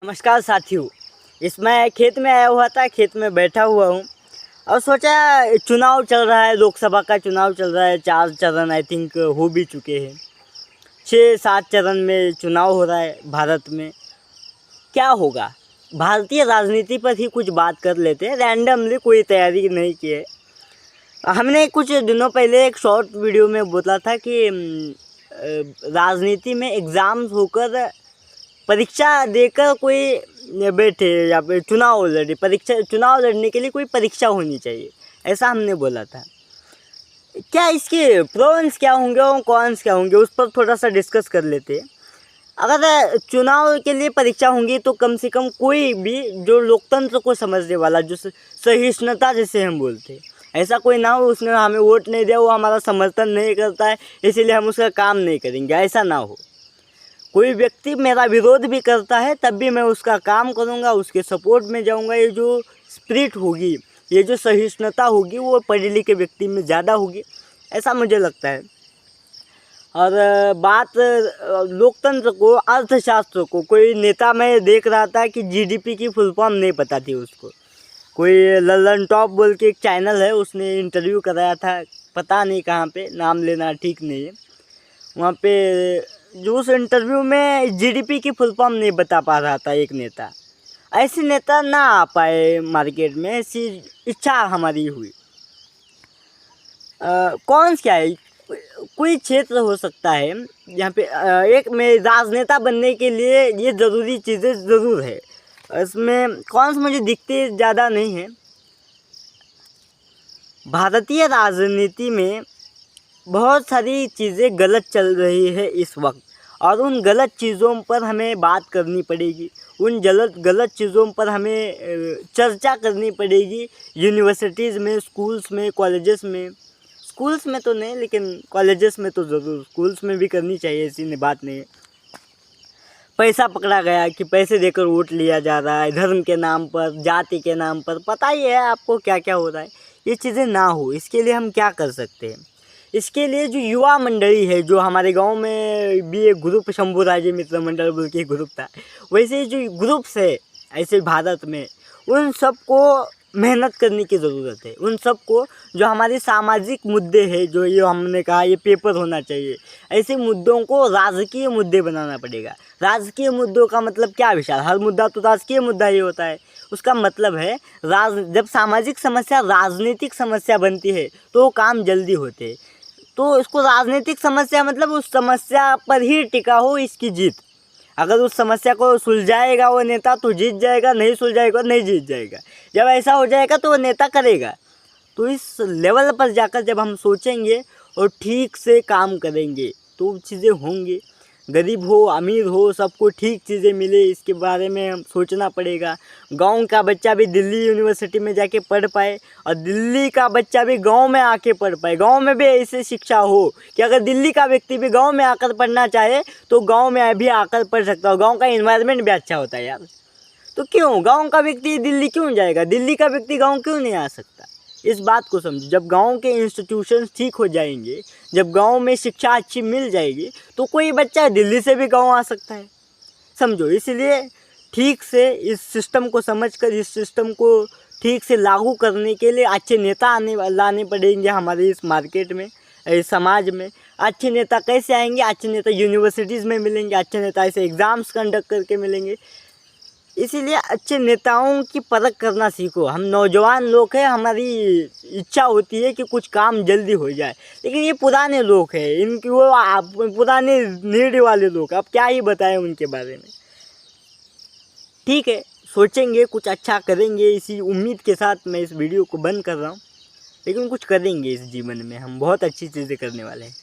नमस्कार साथियों। इसमें खेत में आया हुआ था, खेत में बैठा हुआ हूँ और सोचा चुनाव चल रहा है, लोकसभा का चुनाव चल रहा है। 4 चरण आई थिंक हो भी चुके हैं, 6-7 चरण में चुनाव हो रहा है भारत में। क्या होगा, भारतीय राजनीति पर ही कुछ बात कर लेते हैं। रैंडमली कोई तैयारी नहीं की है। हमने कुछ दिनों पहले एक शॉर्ट वीडियो में बोला था कि राजनीति में एग्ज़ाम्स होकर परीक्षा देकर कोई बैठे या फिर चुनाव लड़ने के लिए कोई परीक्षा होनी चाहिए, ऐसा हमने बोला था। क्या इसके प्रोस क्या होंगे और कॉन्स क्या होंगे, उस पर थोड़ा सा डिस्कस कर लेते हैं। अगर चुनाव के लिए परीक्षा होंगी तो कम से कम कोई भी जो लोकतंत्र को समझने वाला, जो सहिष्णुता जिसे हम बोलते हैं, ऐसा कोई ना हो उसने हमें वोट नहीं दिया, वो हमारा समर्थन नहीं करता है इसीलिए हम उसका काम नहीं करेंगे, ऐसा ना हो। कोई व्यक्ति मेरा विरोध भी करता है तब भी मैं उसका काम करूंगा, उसके सपोर्ट में जाऊंगा। ये जो स्पिरिट होगी, ये जो सहिष्णुता होगी, वो पढ़े लिखे व्यक्ति में ज़्यादा होगी, ऐसा मुझे लगता है। और बात लोकतंत्र को, अर्थशास्त्र को, कोई नेता मैं देख रहा था कि जीडीपी की फुल फॉर्म नहीं पता थी उसको। कोई ललन टॉप बोल के एक चैनल है, उसने इंटरव्यू कराया था, पता नहीं कहाँ पे, नाम लेना ठीक नहीं है। वहाँ पे जो उस इंटरव्यू में जीडीपी की फुल फॉर्म नहीं बता पा रहा था एक नेता। ऐसे नेता ना आ पाए मार्केट में, ऐसी इच्छा हमारी हुई। कौन क्या है, कोई क्षेत्र हो सकता है जहाँ पे एक में राजनेता बनने के लिए ये ज़रूरी चीज़ें ज़रूर है। इसमें कौन मुझे दिखते ज़्यादा नहीं है। भारतीय राजनीति में बहुत सारी चीज़ें गलत चल रही है इस वक्त, और उन गलत चीज़ों पर हमें बात करनी पड़ेगी। उन गलत चीज़ों पर हमें चर्चा करनी पड़ेगी। यूनिवर्सिटीज़ में, स्कूल्स में, कॉलेजेस में, स्कूल्स में तो नहीं लेकिन कॉलेजेस में तो ज़रूर, स्कूल्स में भी करनी चाहिए, ऐसी बात नहीं है। पैसा पकड़ा गया कि पैसे देकर वोट लिया जा रहा है, धर्म के नाम पर, जाति के नाम पर, पता ही है आपको क्या क्या हो रहा है। ये चीज़ें ना हो, इसके लिए हम क्या कर सकते हैं। इसके लिए जो युवा मंडली है, जो हमारे गांव में भी एक ग्रुप, शंभू राजे मित्र मंडल बोल के एक ग्रुप था, वैसे जो ग्रुप्स है ऐसे भारत में, उन सबको मेहनत करने की ज़रूरत है। उन सबको जो हमारे सामाजिक मुद्दे हैं, जो ये हमने कहा ये पेपर होना चाहिए, ऐसे मुद्दों को राजकीय मुद्दे बनाना पड़ेगा। राजकीय मुद्दों का मतलब क्या विचार, हर मुद्दा तो राजकीय मुद्दा ही होता है। उसका मतलब है जब सामाजिक समस्या राजनीतिक समस्या बनती है तो काम जल्दी होते हैं। तो इसको राजनीतिक समस्या मतलब उस समस्या पर ही टिका हो इसकी जीत। अगर उस समस्या को सुलझाएगा वो नेता तो जीत जाएगा, नहीं सुलझाएगा नहीं जीत जाएगा। जब ऐसा हो जाएगा तो वो नेता करेगा। तो इस लेवल पर जाकर जब हम सोचेंगे और ठीक से काम करेंगे तो चीज़ें होंगी। गरीब हो अमीर हो सबको ठीक चीज़ें मिले, इसके बारे में हम सोचना पड़ेगा। गांव का बच्चा भी दिल्ली यूनिवर्सिटी में जाके पढ़ पाए और दिल्ली का बच्चा भी गांव में आके पढ़ पाए। गांव में भी ऐसी शिक्षा हो कि अगर दिल्ली का व्यक्ति भी गांव में आकर पढ़ना चाहे तो गांव में भी आकर पढ़ सकता हो। गांव का इन्वायरमेंट भी अच्छा होता है यार। तो क्यों गाँव का व्यक्ति दिल्ली क्यों जाएगा, दिल्ली का व्यक्ति गाँव क्यों नहीं आ सकता। इस बात को समझो। जब गांव के इंस्टीट्यूशंस ठीक हो जाएंगे, जब गांव में शिक्षा अच्छी मिल जाएगी तो कोई बच्चा दिल्ली से भी गांव आ सकता है, समझो। इसलिए ठीक से इस सिस्टम को समझकर, इस सिस्टम को ठीक से लागू करने के लिए अच्छे नेता लाने पड़ेंगे हमारे इस मार्केट में, इस समाज में। अच्छे नेता कैसे आएंगे, अच्छे नेता यूनिवर्सिटीज़ में मिलेंगे, अच्छे नेता ऐसे एग्ज़ाम्स कंडक्ट करके मिलेंगे। इसीलिए अच्छे नेताओं की परख करना सीखो। हम नौजवान लोग हैं, हमारी इच्छा होती है कि कुछ काम जल्दी हो जाए, लेकिन ये पुराने लोग हैं, इनकी वो पुराने नीड वाले लोग, अब क्या ही बताएं उनके बारे में। ठीक है, सोचेंगे, कुछ अच्छा करेंगे, इसी उम्मीद के साथ मैं इस वीडियो को बंद कर रहा हूँ। लेकिन कुछ करेंगे इस जीवन में, हम बहुत अच्छी चीज़ें करने वाले हैं।